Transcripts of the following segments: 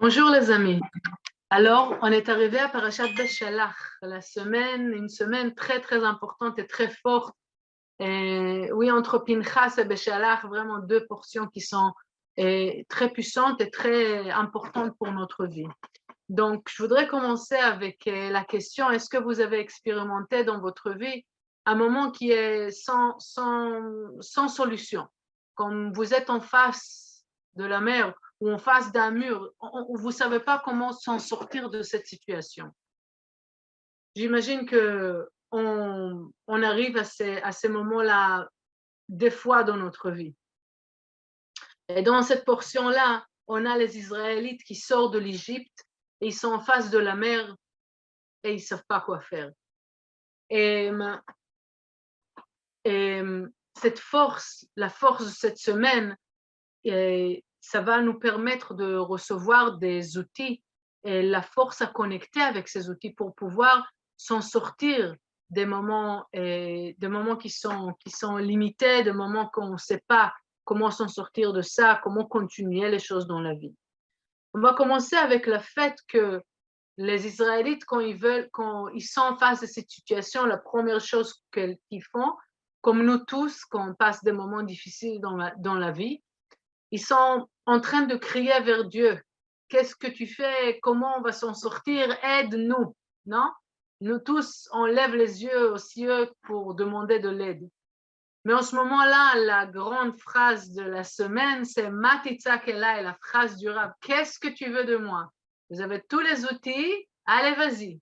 Bonjour les amis. Alors, on est arrivé à Parashat Beshalach, une semaine très très importante et très forte. Et oui, entre Pinchas et Beshalach, vraiment deux portions qui sont très puissantes et très importantes pour notre vie. Donc, je voudrais commencer avec la question, est-ce que vous avez expérimenté dans votre vie un moment qui est sans solution? Comme vous êtes en face de la mer ou en face d'un mur, vous ne savez pas comment s'en sortir de cette situation. J'imagine qu'on arrive à ces moments-là des fois dans notre vie. Et dans cette portion-là, on a les Israélites qui sortent de l'Égypte et ils sont en face de la mer et ils ne savent pas quoi faire. Et, et cette force, la force de cette semaine, ça va nous permettre de recevoir des outils et la force à connecter avec ces outils pour pouvoir s'en sortir des moments qui sont limités, des moments qu'on ne sait pas comment s'en sortir de ça, comment continuer les choses dans la vie. On va commencer avec le fait que les Israélites, quand ils sont face à cette situation, la première chose qu'ils font, comme nous tous, quand on passe des moments difficiles dans la vie, ils sont en train de crier vers Dieu. Qu'est-ce que tu fais? Comment on va s'en sortir? Aide-nous, non? Nous tous, on lève les yeux aux cieux pour demander de l'aide. Mais en ce moment-là, la grande phrase de la semaine, c'est Matitza Kela, et la phrase du Rav. Qu'est-ce que tu veux de moi? Vous avez tous les outils, allez, vas-y.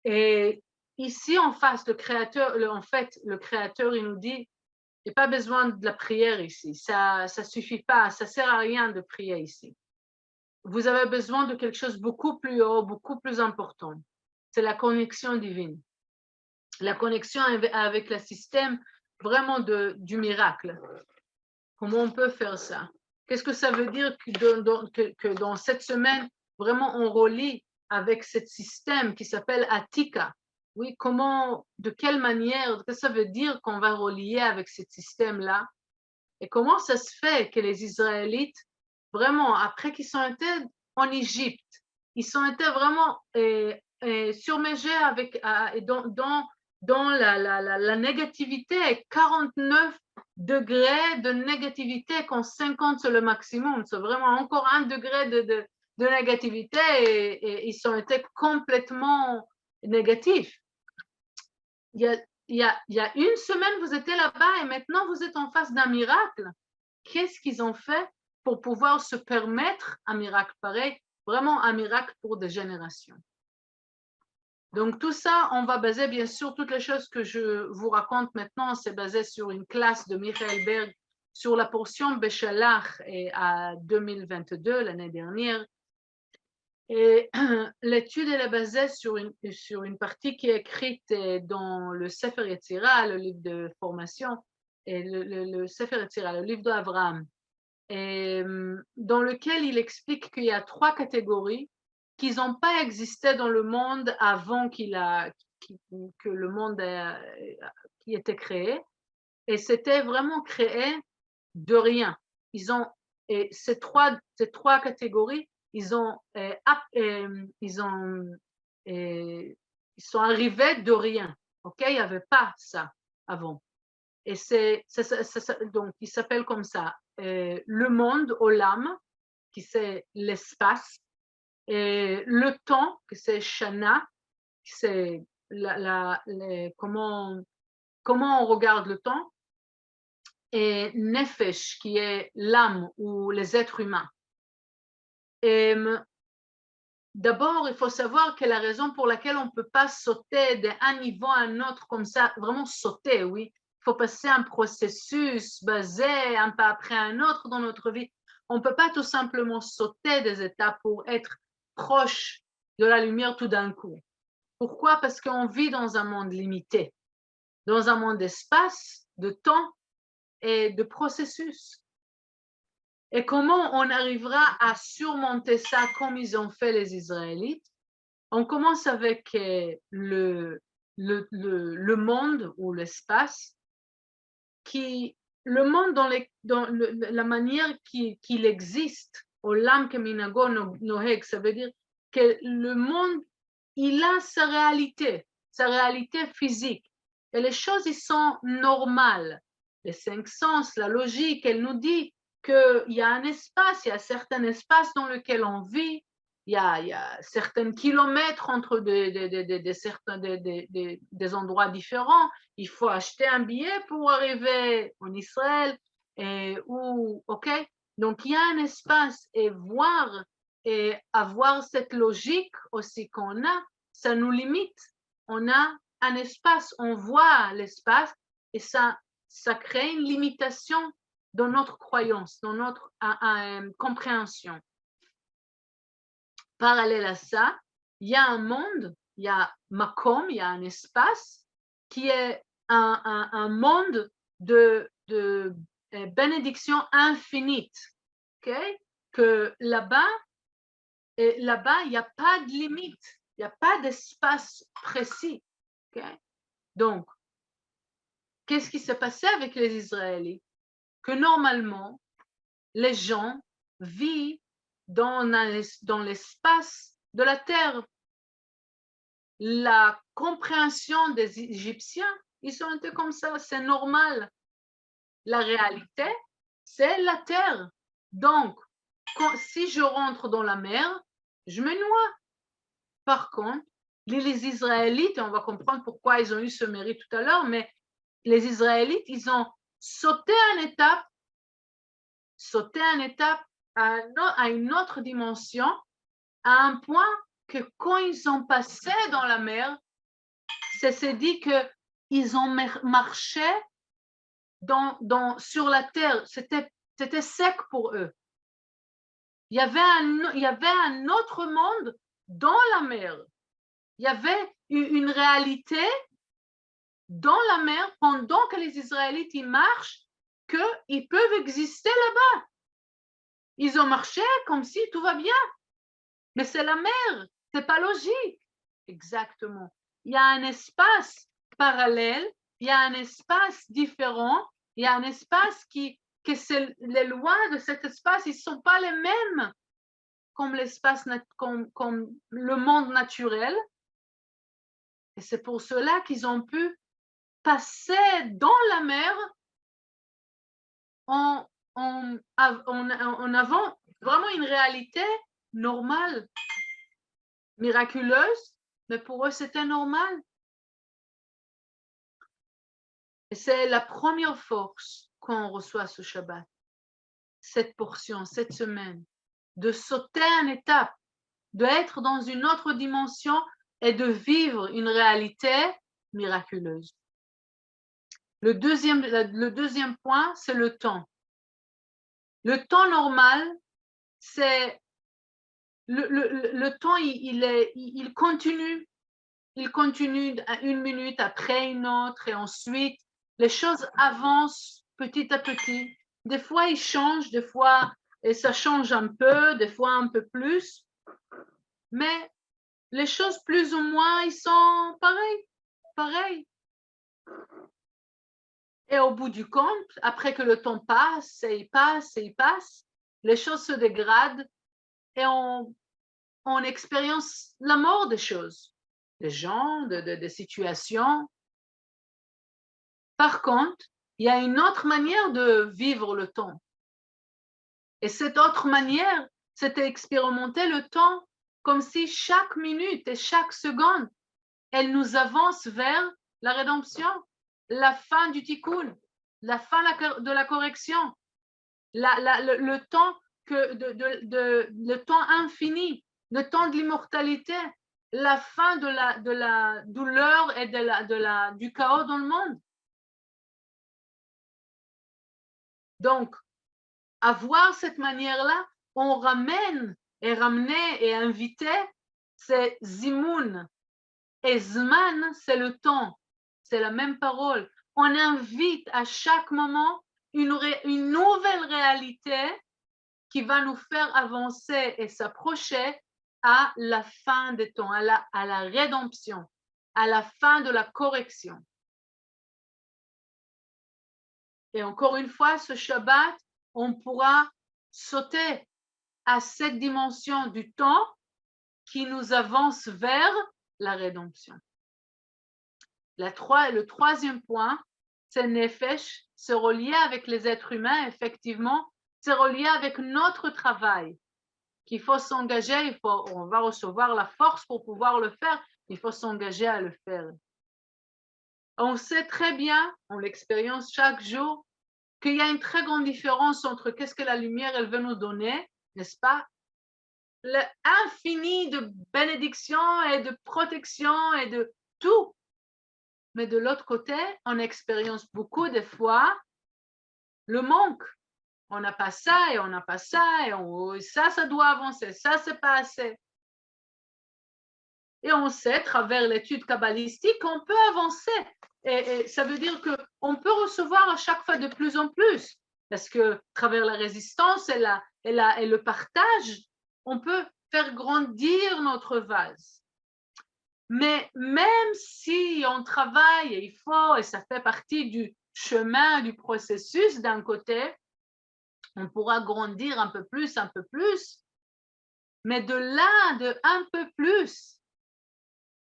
Et ici, en face, le Créateur, il nous dit, il n'y a pas besoin de la prière ici. Ça ne suffit pas, ça ne sert à rien de prier ici. Vous avez besoin de quelque chose beaucoup plus haut, beaucoup plus important. C'est la connexion divine. La connexion avec le système vraiment du miracle. Comment on peut faire ça? Qu'est-ce que ça veut dire que dans cette semaine, vraiment, on relie avec ce système qui s'appelle Atika? Oui, de quelle manière, qu'est-ce que ça veut dire qu'on va relier avec ce système-là? Et comment ça se fait que les Israélites, vraiment, après qu'ils sont été en Égypte, ils sont été vraiment submergés dans la négativité, 49 degrés de négativité quand 50 c'est le maximum. C'est vraiment encore 1 degré de négativité et ils ont été complètement négatifs. Il y a une semaine, vous étiez là-bas et maintenant vous êtes en face d'un miracle. Qu'est-ce qu'ils ont fait pour pouvoir se permettre un miracle pareil? Vraiment un miracle pour des générations. Donc tout ça, on va baser bien sûr toutes les choses que je vous raconte maintenant, c'est basé sur une classe de Michael Berg sur la portion Beshalach à 2022, l'année dernière. Et l'étude elle est basée sur une partie qui est écrite dans le Sefer Yetzira, le livre de formation, et le Sefer Yetzira, le livre d'Abraham, dans lequel il explique qu'il y a 3 catégories qui n'ont pas existé dans le monde avant que le monde qui était créé, et c'était vraiment créé de rien. Et ces trois catégories, ils sont arrivés de rien. Ok, il n'y avait pas ça avant. Et donc il s'appelle comme ça le monde, Olam, qui c'est l'espace, et le temps, qui c'est Shana, qui c'est comment on regarde le temps, et Nefesh, qui est l'âme ou les êtres humains. Et d'abord, il faut savoir que la raison pour laquelle on ne peut pas sauter d'un niveau à un autre comme ça, vraiment sauter, oui, il faut passer un processus basé un pas après un autre dans notre vie. On ne peut pas tout simplement sauter des étapes pour être proche de la lumière tout d'un coup. Pourquoi? Parce qu'on vit dans un monde limité, dans un monde d'espace, de temps et de processus. Et comment on arrivera à surmonter ça comme ils ont fait les Israélites? On commence avec le monde ou l'espace, le monde dans la manière qu'il existe Olam keminago noheg, ça veut dire que le monde, il a sa réalité physique. Et les choses, ils sont normales. Les cinq sens, la logique, elle nous dit qu'il y a un espace, il y a certains espaces dans lesquels on vit, il y a certains kilomètres entre des endroits différents. Il faut acheter un billet pour arriver en Israël. OK? Donc, il y a un espace et voir et avoir cette logique aussi qu'on a, ça nous limite. On a un espace, on voit l'espace et ça crée une limitation dans notre croyance, dans notre compréhension. Parallèle à ça, il y a un monde, il y a Makom, il y a un espace qui est un monde de bénédiction infinite. Okay? Que là-bas, il n'y a pas de limite, il n'y a pas d'espace précis. Okay? Donc, qu'est-ce qui s'est passé avec les Israélites? Que normalement, les gens vivent dans l'espace de la terre. La compréhension des Égyptiens, ils sont un peu comme ça, c'est normal. La réalité, c'est la terre. Donc, si je rentre dans la mer, je me noie. Par contre, les Israélites, on va comprendre pourquoi ils ont eu ce mérite tout à l'heure, mais les Israélites, ils ont sauté une étape à une autre dimension, à un point que quand ils ont passé dans la mer, c'est dit qu'ils ont marché sur la terre, c'était sec pour eux. Il y avait un autre monde dans la mer. Il y avait une réalité dans la mer pendant que les Israélites y marchent, qu'ils peuvent exister là-bas. Ils ont marché comme si tout va bien. Mais c'est la mer, c'est pas logique. Exactement. Il y a un espace parallèle, il y a un espace différent, il y a un espace les lois de cet espace, ils ne sont pas les mêmes comme l'espace, comme le monde naturel. Et c'est pour cela qu'ils ont pu passer dans la mer en avant vraiment une réalité normale, miraculeuse, mais pour eux, c'était normal. Et c'est la première force qu'on reçoit ce Shabbat, cette portion, cette semaine, de sauter une étape, d'être dans une autre dimension et de vivre une réalité miraculeuse. Le deuxième point, c'est le temps. Le temps normal, c'est le temps, il continue. Il continue une minute après une autre et ensuite, les choses avancent petit à petit. Des fois, ils changent, des fois, et ça change un peu, des fois un peu plus. Mais les choses, plus ou moins, ils sont pareils. Et au bout du compte, après que le temps passe, et il passe, les choses se dégradent et on expérience la mort des choses, des gens, des situations. Par contre, il y a une autre manière de vivre le temps. Et cette autre manière, c'était expérimenter le temps comme si chaque minute et chaque seconde, elle nous avance vers la rédemption, la fin du tikkun, la fin de la correction, le temps le temps infini, le temps de l'immortalité, la fin de la douleur et du chaos dans le monde. Donc, avoir cette manière-là, on ramène et ramener et inviter, c'est zimoun. Et zman, c'est le temps. C'est la même parole. On invite à chaque moment une nouvelle réalité qui va nous faire avancer et s'approcher à la fin des temps, à la rédemption, à la fin de la correction. Et encore une fois, ce Shabbat, on pourra sauter à cette dimension du temps qui nous avance vers la rédemption. Le troisième point, c'est Nefesh, se relier avec les êtres humains, effectivement, se relier avec notre travail, qu'il faut s'engager, on va recevoir la force pour pouvoir le faire, il faut s'engager à le faire. On sait très bien, on l'expérience chaque jour, qu'il y a une très grande différence entre qu'est-ce que la lumière elle veut nous donner, n'est-ce pas? L'infini de bénédictions et de protection et de tout. Mais de l'autre côté, on expérience beaucoup de fois le manque. On n'a pas ça et on n'a pas ça et ça doit avancer, ça c'est pas assez. Et on sait, à travers l'étude kabbalistique, qu'on peut avancer. Et ça veut dire qu'on peut recevoir à chaque fois de plus en plus. Parce que à travers la résistance et le partage, on peut faire grandir notre vase. Mais même si on travaille et il faut, et ça fait partie du chemin, du processus d'un côté, on pourra grandir un peu plus, mais de là, de un peu plus,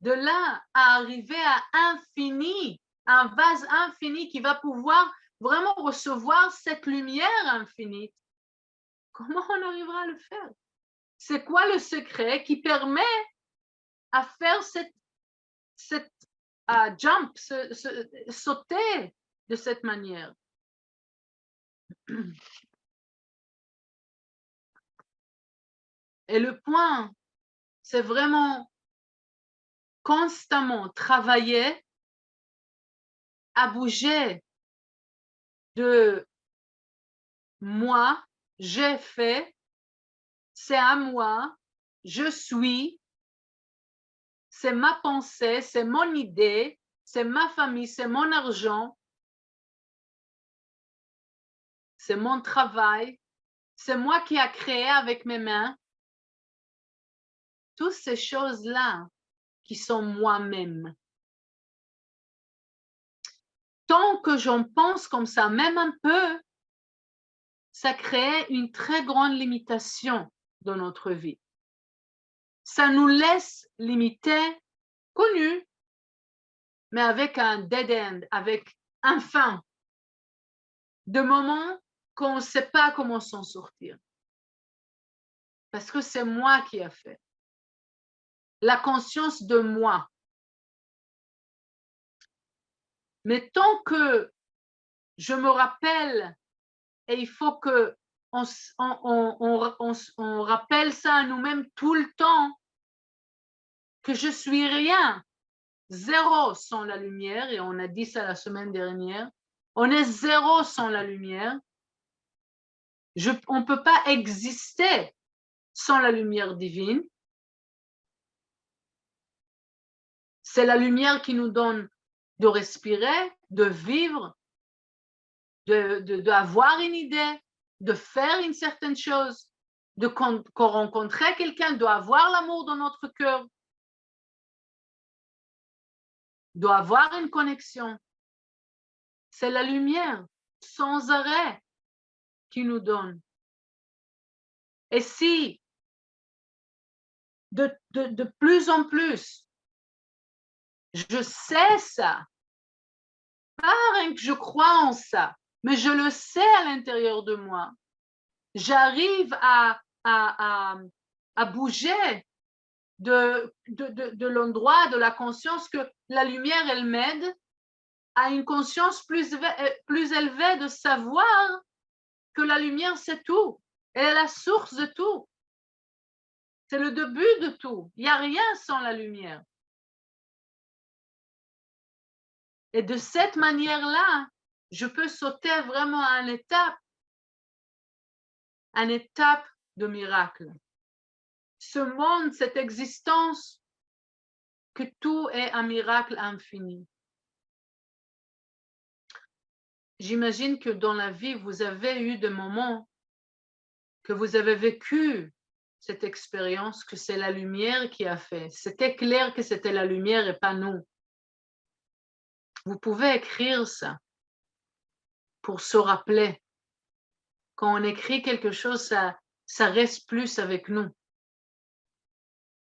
de là à arriver à infini, un vase infini qui va pouvoir vraiment recevoir cette lumière infinie, comment on arrivera à le faire? C'est quoi le secret qui permet à faire cette jump, sauter de cette manière? Et le point, c'est vraiment constamment travailler à bouger de moi, j'ai fait, c'est à moi, je suis, c'est ma pensée, c'est mon idée, c'est ma famille, c'est mon argent, c'est mon travail, c'est moi qui ai créé avec mes mains. Toutes ces choses-là qui sont moi-même. Tant que j'en pense comme ça, même un peu, ça crée une très grande limitation dans notre vie. Ça nous laisse limiter, connu, mais avec un dead end, avec un fin, de moments qu'on ne sait pas comment s'en sortir. Parce que c'est moi qui ai fait. La conscience de moi. Mais tant que je me rappelle, et il faut que on rappelle ça à nous-mêmes tout le temps, que je suis rien, zéro sans la lumière, et on a dit ça la semaine dernière, on est zéro sans la lumière. On ne peut pas exister sans la lumière divine. C'est la lumière qui nous donne de respirer, de vivre, d'avoir une idée, de faire une certaine chose, de rencontrer quelqu'un, d'avoir l'amour dans notre cœur, d'avoir une connexion. C'est la lumière sans arrêt qui nous donne. Et si de plus en plus, je sais ça, pas rien que je crois en ça, mais je le sais à l'intérieur de moi, j'arrive à bouger de l'endroit, de la conscience que la lumière, elle m'aide à une conscience plus élevée de savoir que la lumière, c'est tout. Elle est la source de tout. C'est le début de tout. Il n'y a rien sans la lumière. Et de cette manière-là, je peux sauter vraiment à une étape de miracle. Ce monde, cette existence, que tout est un miracle infini. J'imagine que dans la vie, vous avez eu des moments que vous avez vécu cette expérience, que c'est la lumière qui a fait. C'était clair que c'était la lumière et pas nous. Vous pouvez écrire ça pour se rappeler. Quand on écrit quelque chose, ça reste plus avec nous.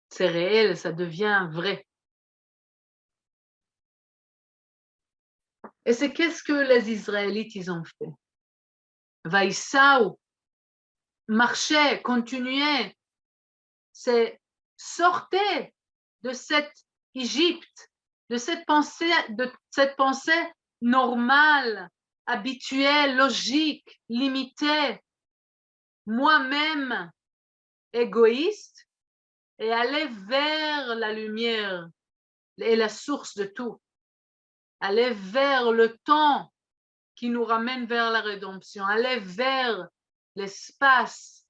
C'est réel, ça devient vrai. Et c'est qu'est-ce que les Israélites, ils ont fait? Vaïsaou, marchaient, continuaient, c'est sortez de cette Égypte, de cette pensée normale, habituelle, logique, limitée, moi-même égoïste, et aller vers la lumière et la source de tout. Aller vers le temps qui nous ramène vers la rédemption. Aller vers l'espace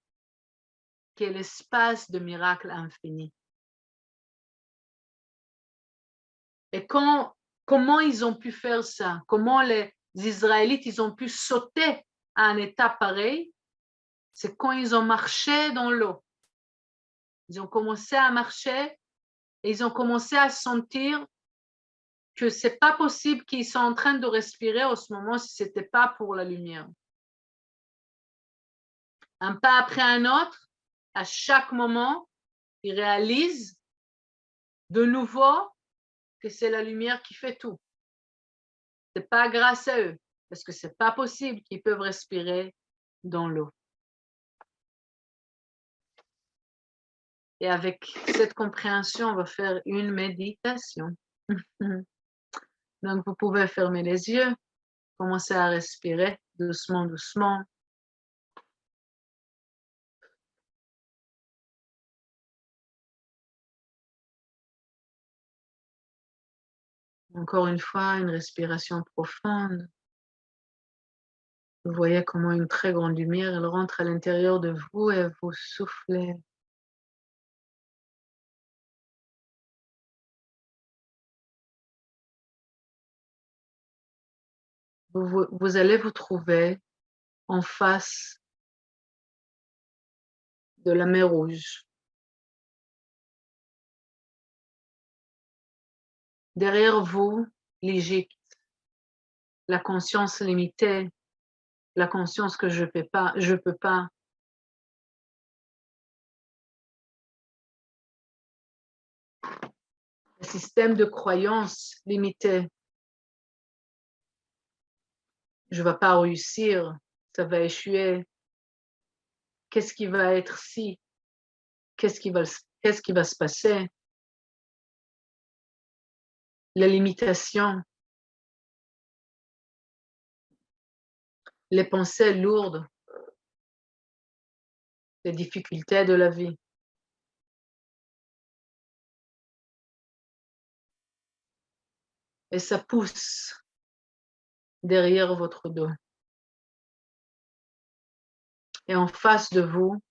qui est l'espace de miracle infini. Et comment ils ont pu faire ça? Comment les Israélites, ils ont pu sauter à un état pareil? C'est quand ils ont marché dans l'eau. Ils ont commencé à marcher et ils ont commencé à sentir que c'est pas possible qu'ils sont en train de respirer en ce moment si c'était pas pour la lumière. Un pas après un autre, à chaque moment, ils réalisent de nouveau que c'est la lumière qui fait tout. C'est pas grâce à eux, parce que c'est pas possible qu'ils peuvent respirer dans l'eau. Et avec cette compréhension, on va faire une méditation. Donc, vous pouvez fermer les yeux, commencer à respirer doucement, doucement. Encore une fois, une respiration profonde. Vous voyez comment une très grande lumière, elle rentre à l'intérieur de vous et vous soufflez. Vous allez vous trouver en face de la mer Rouge. Derrière vous, l'Égypte, la conscience limitée, la conscience que je peux pas. Le système de croyance limité. Je ne vais pas réussir, ça va échouer. Qu'est-ce qui va être si? Qu'est-ce qui va se passer? La limitation, les pensées lourdes, les difficultés de la vie. Et ça pousse derrière votre dos. Et en face de vous,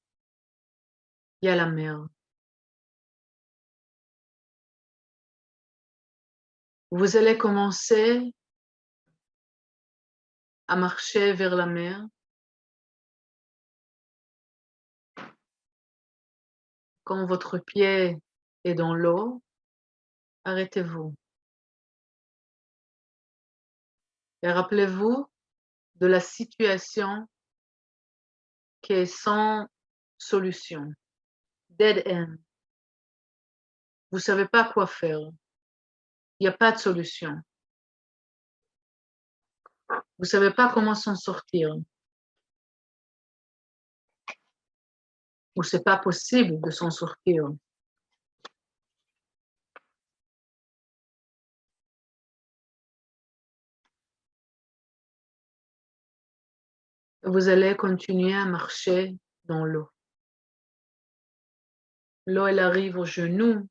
il y a la mer. Vous allez commencer à marcher vers la mer. Quand votre pied est dans l'eau, arrêtez-vous. Et rappelez-vous de la situation qui est sans solution, dead end. Vous ne savez pas quoi faire. Il n'y a pas de solution. Vous ne savez pas comment s'en sortir. Ou ce n'est pas possible de s'en sortir. Vous allez continuer à marcher dans l'eau. L'eau, elle arrive aux genoux,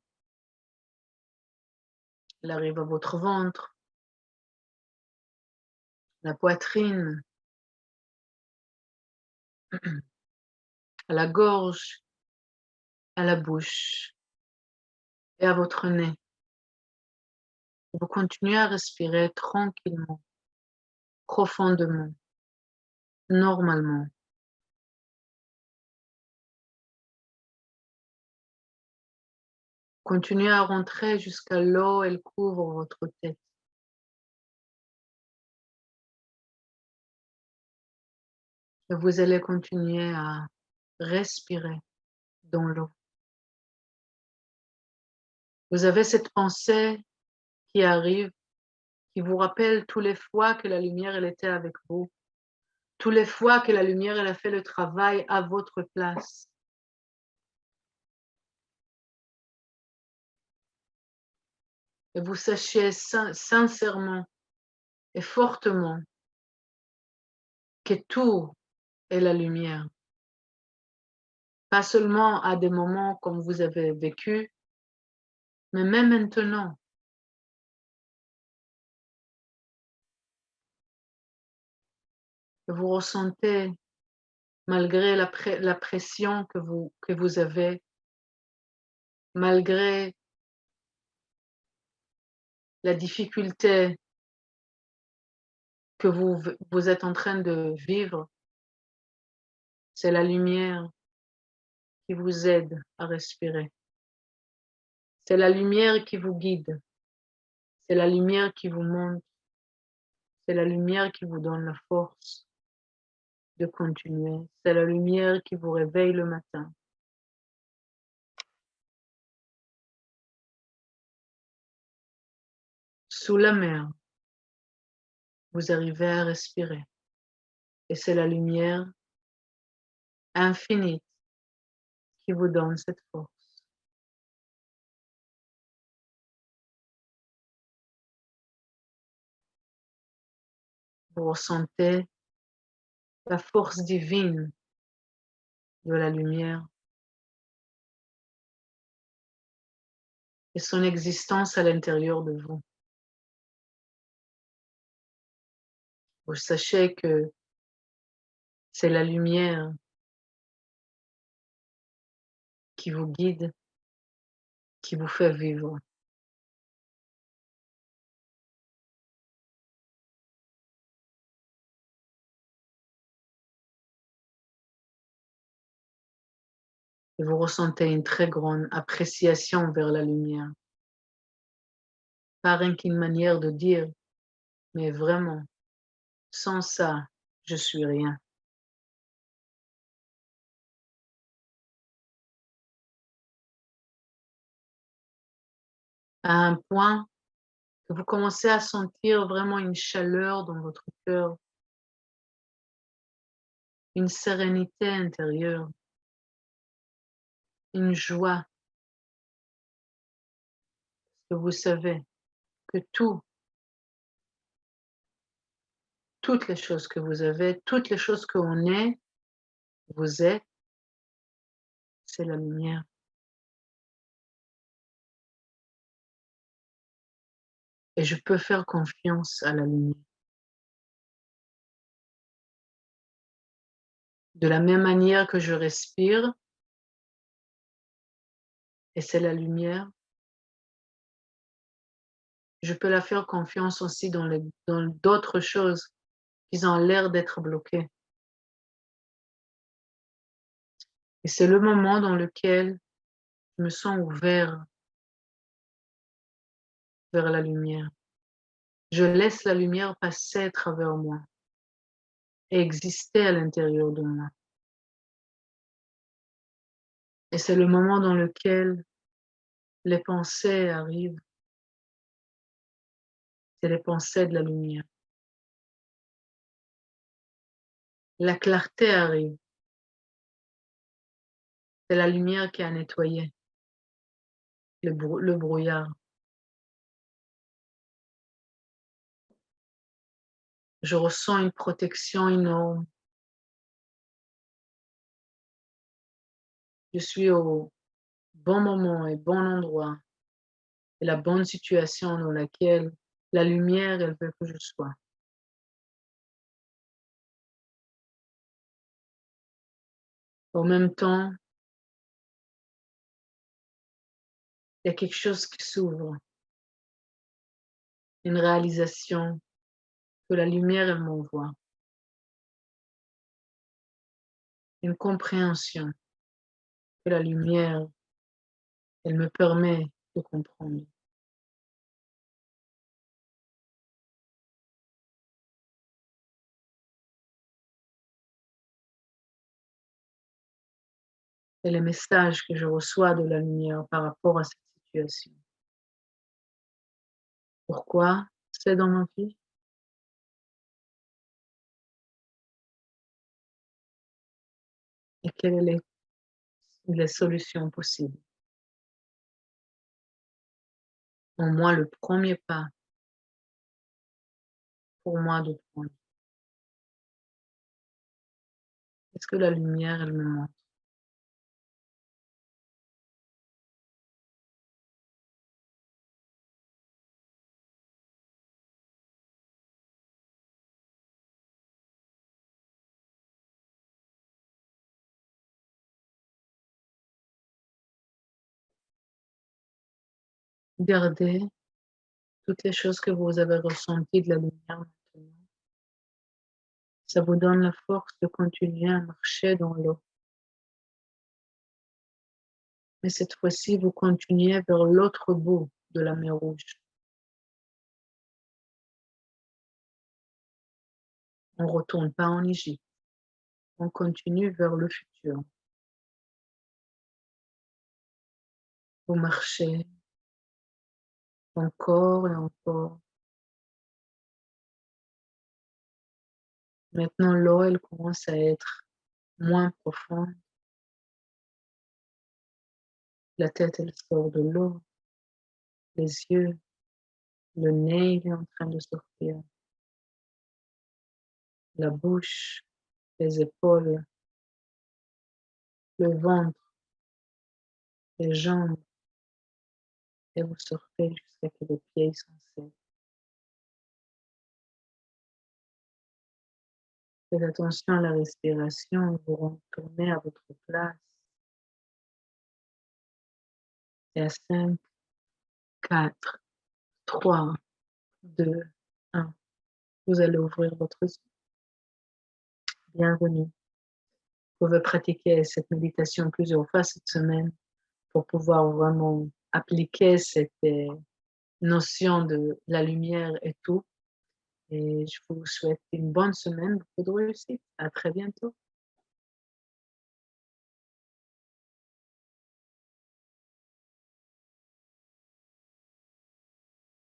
elle arrive à votre ventre, la poitrine, à la gorge, à la bouche et à votre nez. Vous continuez à respirer tranquillement, profondément, normalement. Continuez à rentrer jusqu'à l'eau, elle couvre votre tête. Et vous allez continuer à respirez dans l'eau. Vous avez cette pensée qui arrive, qui vous rappelle tous les fois que la lumière, elle était avec vous, tous les fois que la lumière, elle a fait le travail à votre place. Et vous sachiez sincèrement et fortement que tout est la lumière. Pas seulement à des moments comme vous avez vécu, mais même maintenant. Vous ressentez, malgré la pression que vous avez, malgré la difficulté que vous êtes en train de vivre, c'est la lumière qui vous aide à respirer. C'est la lumière qui vous guide. C'est la lumière qui vous montre. C'est la lumière qui vous donne la force de continuer. C'est la lumière qui vous réveille le matin. Sous la mer, vous arrivez à respirer. Et c'est la lumière infinie qui vous donne cette force. Vous ressentez la force divine de la lumière et son existence à l'intérieur de vous. Vous sachez que c'est la lumière qui vous guide, qui vous fait vivre. Et vous ressentez une très grande appréciation vers la lumière. Pas rien qu'une manière de dire, mais vraiment, sans ça, je suis rien. À un point que vous commencez à sentir vraiment une chaleur dans votre cœur, une sérénité intérieure, une joie, que vous savez que toutes les choses que vous avez, toutes les choses qu'on est, vous êtes, c'est la lumière. Et je peux faire confiance à la lumière. De la même manière que je respire, et c'est la lumière, je peux la faire confiance aussi dans d'autres choses qui ont l'air d'être bloquées. Et c'est le moment dans lequel je me sens ouvert vers la lumière. Je laisse la lumière passer à travers moi et exister à l'intérieur de moi. Et c'est le moment dans lequel les pensées arrivent, c'est les pensées de la lumière. La clarté arrive, c'est la lumière qui a nettoyé le brouillard. Je ressens une protection énorme. Je suis au bon moment et bon endroit et la bonne situation dans laquelle la lumière, elle veut que je sois. En même temps, il y a quelque chose qui s'ouvre, une réalisation que la lumière, elle m'envoie, une compréhension que la lumière, elle me permet de comprendre. et les messages que je reçois de la lumière par rapport à cette situation. Pourquoi c'est dans ma vie? Et quelles sont les solutions possibles? Au moins le premier pas pour moi de prendre. Est-ce que la lumière, elle me montre? Gardez toutes les choses que vous avez ressenties de la lumière maintenant. Ça vous donne la force de continuer à marcher dans l'eau. Mais cette fois-ci, vous continuez vers l'autre bout de la mer Rouge. On ne retourne pas en Égypte. On continue vers le futur. Vous marchez encore et encore. Maintenant, l'eau, elle commence à être moins profonde. La tête, elle sort de l'eau. Les yeux, le nez, il est en train de sortir. La bouche, les épaules, le ventre, les jambes. Et vous sortez jusqu'à ce que les pieds sont secs. Faites attention à la respiration, vous retournez à votre place. Et à 5, 4, 3, 2, 1, vous allez ouvrir votre yeux. Bienvenue. Vous pouvez pratiquer cette méditation plusieurs fois cette semaine pour pouvoir vraiment appliquer cette notion de la lumière et tout. Et je vous souhaite une bonne semaine, beaucoup de réussite. À très bientôt.